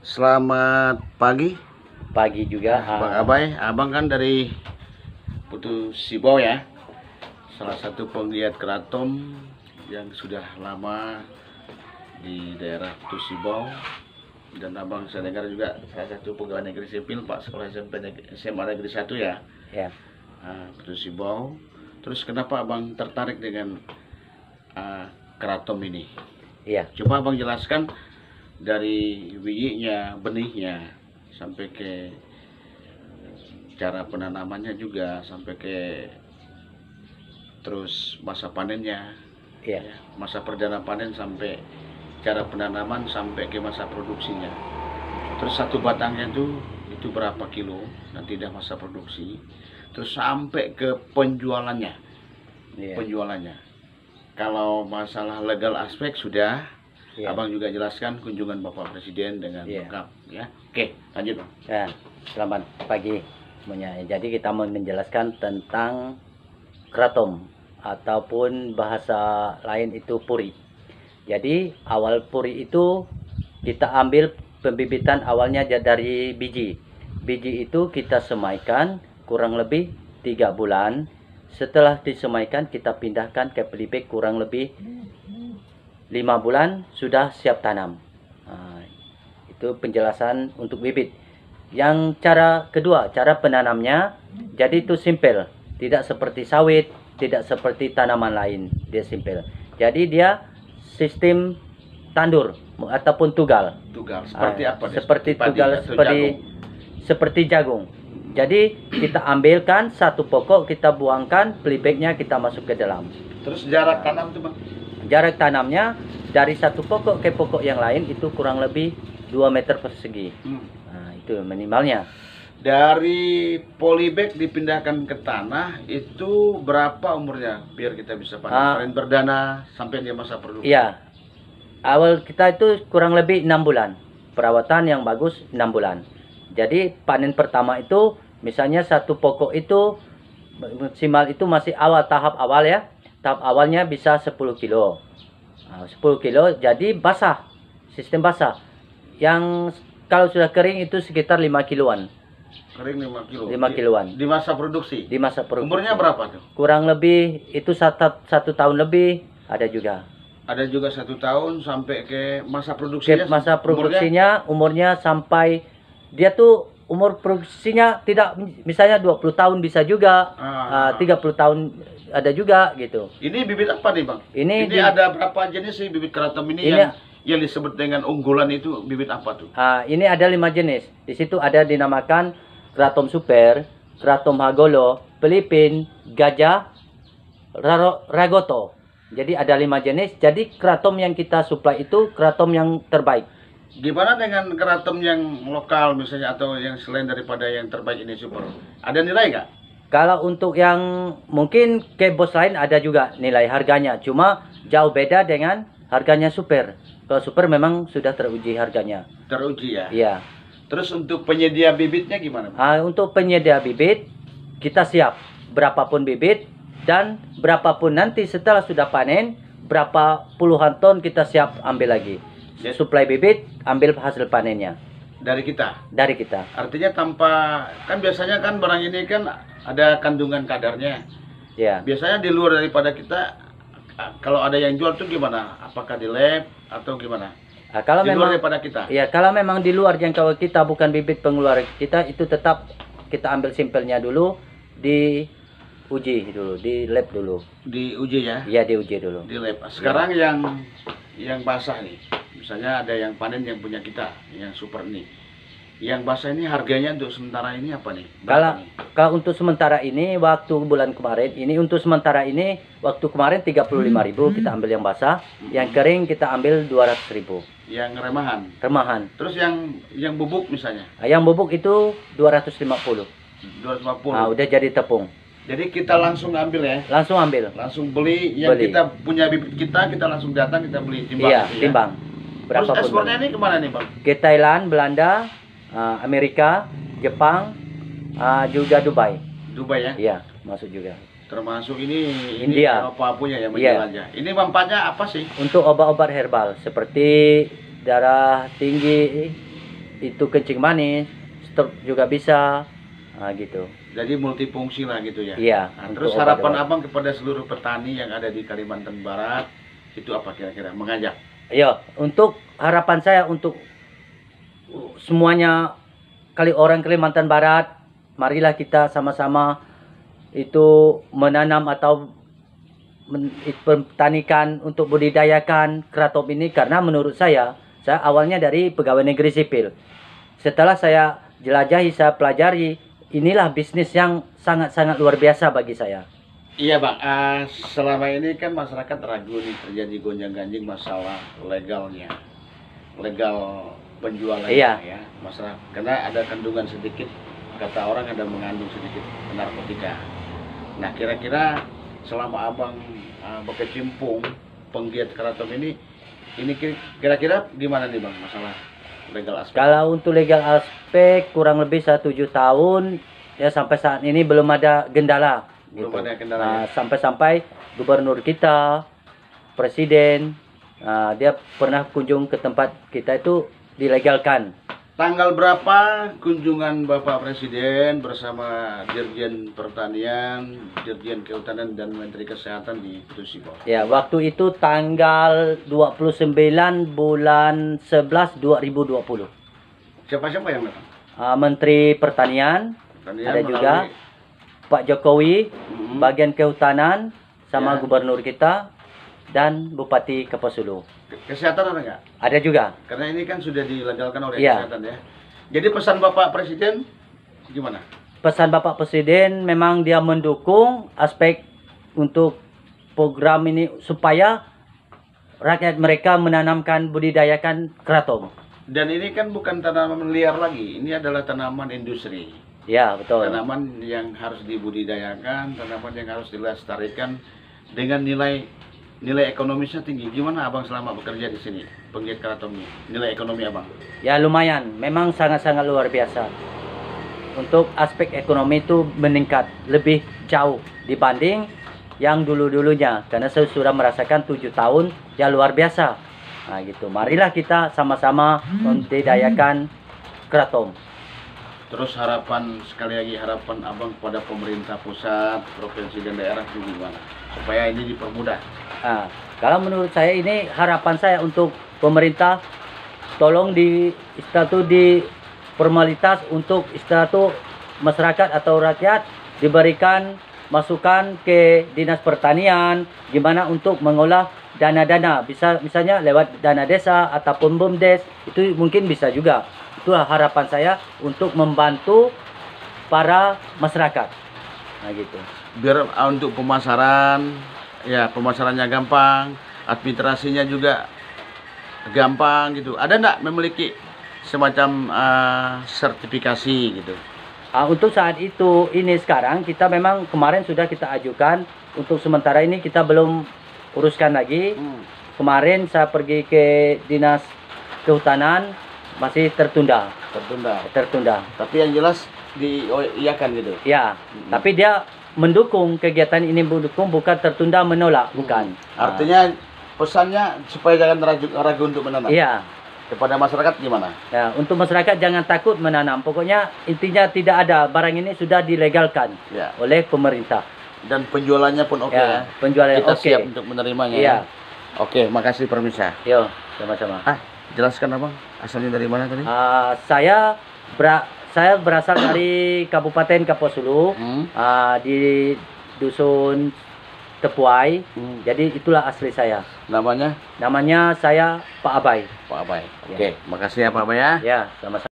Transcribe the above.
Selamat pagi, Pagi juga. Bang Abai. Abang kan dari Putu Sibau ya, salah satu penggiat keraton yang sudah lama di daerah Putu Sibau. Dan abang saya dengar juga salah satu pegawai negeri sipil, Pak, sekolah SMA Negeri 1 ya, Ya. Putu Sibau. Terus kenapa abang tertarik dengan keraton ini? Iya. Coba abang jelaskan dari bijinya, benihnya, sampai ke cara penanamannya juga, sampai ke terus masa panennya, Iya. ya, masa perdana panen, sampai cara penanaman, sampai ke masa produksinya. Terus satu batangnya itu berapa kilo nanti dah masa produksi, terus sampai ke penjualannya. Iya. Penjualannya, kalau masalah legal aspek sudah, Iya. abang juga jelaskan kunjungan Bapak Presiden dengan Iya. lengkap ya. Oke, lanjut Bang. Ya, selamat pagi semuanya. Jadi kita mau menjelaskan tentang kratom ataupun bahasa lain itu puri. Jadi awal puri itu kita ambil pembibitan awalnya dari biji. Biji itu kita semaikan kurang lebih 3 bulan. Setelah disemaikan kita pindahkan ke pelipik kurang lebih 5 bulan sudah siap tanam. Itu penjelasan untuk bibit. Yang cara kedua, cara penanamnya, jadi itu simpel, tidak seperti sawit, tidak seperti tanaman lain, dia simpel. Jadi dia sistem tandur ataupun tugal. Tugal seperti apa nih? Seperti Padi tugal, atau jagung? seperti jagung. Jadi kita ambilkan satu pokok, kita buangkan, pelipiknya kita masuk ke dalam. Terus jarak tanam tuh Bang? Jarak tanamnya dari satu pokok ke pokok yang lain itu kurang lebih 2 meter persegi. Nah, itu minimalnya. Dari polybag dipindahkan ke tanah itu berapa umurnya biar kita bisa panen perdana sampai dia masa produksi? Iya. Awal kita itu kurang lebih 6 bulan. Perawatan yang bagus 6 bulan. Jadi panen pertama itu misalnya satu pokok itu maksimal itu masih tahap awal ya. Tahap awalnya bisa 10 kilo. 10 kilo jadi basah. Sistem basah. Yang kalau sudah kering itu sekitar 5 kiloan. Kering 5 kilo. 5 kiloan. Di masa produksi? Di masa produksi. Umurnya berapa tuh? Kurang lebih itu satu tahun lebih ada juga. Ada juga 1 tahun sampai ke masa produksinya. Masa produksinya umurnya sampai dia tuh umur produksinya tidak misalnya 20 tahun bisa juga, 30 tahun ada juga gitu. Ini bibit apa nih Bang? Ini ada berapa jenis sih bibit keraton ini yang disebut dengan unggulan itu, bibit apa tuh? Ini ada 5 jenis. Di situ ada dinamakan kratom super, kratom hagolo, pelipin, gajah, ragoto. Jadi ada 5 jenis. Jadi kratom yang kita suplai itu kratom yang terbaik. Gimana dengan keraton yang lokal misalnya, atau yang selain daripada yang terbaik ini super? Ada nilai nggak? Kalau untuk yang mungkin ke bos lain ada juga nilai harganya. Cuma jauh beda dengan harganya super. Kalau super memang sudah teruji harganya. Teruji ya? Iya. Terus untuk penyedia bibitnya gimana? Untuk penyedia bibit kita siap. Berapapun bibit dan berapapun nanti setelah sudah panen, berapa puluhan ton kita siap ambil lagi. Suplai bibit, ambil hasil panennya. Dari kita? Dari kita. Artinya tanpa, kan biasanya kan barang ini kan ada kandungan kadarnya. Ya. Biasanya di luar daripada kita, kalau ada yang jual tuh gimana? Apakah di lab atau gimana? Kalau di memang, luar daripada kita? Ya, kalau memang di luar jangkauan kita, bukan bibit pengeluaran kita, itu tetap kita ambil sampelnya dulu, diuji dulu, di lab dulu. Diuji ya? Iya, diuji dulu. Di lab. Sekarang yang basah nih. Misalnya ada yang panen yang punya kita, yang super nih. Yang basah ini harganya untuk sementara ini apa nih? Kalau untuk sementara ini, waktu bulan kemarin, untuk sementara ini, waktu kemarin 35.000 kita ambil yang basah, yang kering kita ambil 200.000. Yang remahan? Remahan. Terus yang bubuk misalnya? Yang bubuk itu 250. 250. Udah jadi tepung. Jadi kita langsung ambil ya? Langsung ambil. Langsung beli yang kita punya bibit kita langsung datang, kita beli timbang. Iya, gitu ya? timbang. Terus ekspornya ini kemana nih Bang? Ke Thailand, Belanda, Amerika, Jepang, juga Dubai. Dubai ya? Iya, masuk juga. Termasuk ini India. Eropa punya ya, menjelajah. Ini manfaatnya apa sih? Untuk obat-obat herbal seperti darah tinggi, itu kencing manis, stroke juga bisa. Gitu. Jadi multifungsi lah gitu ya. Iya. Nah, terus harapan abang kepada seluruh petani yang ada di Kalimantan Barat itu apa kira-kira? Mengajak? Iya, untuk harapan saya untuk semuanya orang Kalimantan Barat, marilah kita sama-sama itu menanam atau pertanikan untuk budidayakan keraton ini, karena menurut saya awalnya dari pegawai negeri sipil. Setelah saya jelajahi, saya pelajari, inilah bisnis yang sangat-sangat luar biasa bagi saya. Iya bang, selama ini kan masyarakat ragu nih, terjadi gonjang-ganjing masalah legal penjualannya. Iya. Ya, masalah karena ada kandungan sedikit, kata orang ada mengandung sedikit narkotika. Nah kira-kira selama abang berkecimpung penggiat keraton ini kira-kira gimana nih bang masalah legal aspek? Kalau untuk legal aspek kurang lebih 7 tahun ya, sampai saat ini belum ada kendala. Belum Gitu. ada kendala. Ya? Sampai-sampai gubernur kita, presiden, dia pernah kunjung ke tempat kita itu dilegalkan. Tanggal berapa kunjungan Bapak Presiden bersama Dirjen Pertanian, Dirjen Kehutanan dan Menteri Kesehatan di Putu Sibau? Ya, waktu itu tanggal 29 bulan 11 2020. Siapa-siapa yang datang? Menteri Pertanian, ada juga Pak Jokowi, bagian kehutanan, sama Ya. gubernur kita, dan Bupati Kapuasulu. Kesehatan ada nggak? Ada juga. Karena ini kan sudah dilegalkan oleh Iya. kesehatan ya. Jadi pesan Bapak Presiden gimana? Pesan Bapak Presiden memang dia mendukung aspek untuk program ini supaya rakyat mereka menanamkan budidayakan keraton. Dan ini kan bukan tanaman liar lagi, ini adalah tanaman industri. Ya, betul. Tanaman yang harus dibudidayakan, tanaman yang harus dilestarikan dengan nilai ekonomisnya tinggi. Gimana abang selama bekerja di sini, penggiat keraton ini? Nilai ekonomi abang? Ya lumayan, memang sangat-sangat luar biasa. Untuk aspek ekonomi itu meningkat lebih jauh dibanding yang dulu-dulunya. Karena saya sudah merasakan 7 tahun, ya luar biasa. Nah gitu, marilah kita sama-sama membudidayakan keraton. Terus sekali lagi harapan abang kepada pemerintah pusat, provinsi dan daerah itu gimana? Supaya ini dipermudah. Nah, kalau menurut saya ini harapan saya untuk pemerintah, tolong di formalitas untuk masyarakat atau rakyat diberikan masukan ke Dinas Pertanian gimana untuk mengolah dana-dana, bisa misalnya lewat dana desa ataupun BUMDes, itu mungkin bisa juga. Itulah harapan saya untuk membantu para masyarakat. Nah gitu. Biar untuk pemasaran, ya pemasarannya gampang, administrasinya juga gampang gitu. Ada nggak memiliki semacam sertifikasi gitu? Untuk saat itu ini sekarang kita memang kemarin sudah kita ajukan, untuk sementara ini kita belum uruskan lagi. Kemarin saya pergi ke Dinas Kehutanan, masih tertunda. Tapi yang jelas diiyakan gitu. Ya, tapi dia mendukung kegiatan ini, bukan tertunda menolak, bukan. Artinya pesannya supaya jangan ragu untuk menanam. Iya. Kepada masyarakat gimana? Ya, untuk masyarakat jangan takut menanam. Pokoknya intinya tidak ada, barang ini sudah dilegalkan Ya. oleh pemerintah. Dan penjualannya pun oke ya. Penjualannya Kita oke. siap untuk menerimanya. Iya. Ya? Oke, makasih permisa. Yo, sama-sama. Jelaskan abang, asalnya dari mana tadi? Saya berasal dari Kabupaten Kapuasulu, di dusun Tepuai. Jadi itulah asli saya. Namanya? Namanya saya Pak Abai. Pak Abai. Ya. Oke, makasih ya Pak Abai ya. Ya, sama-sama.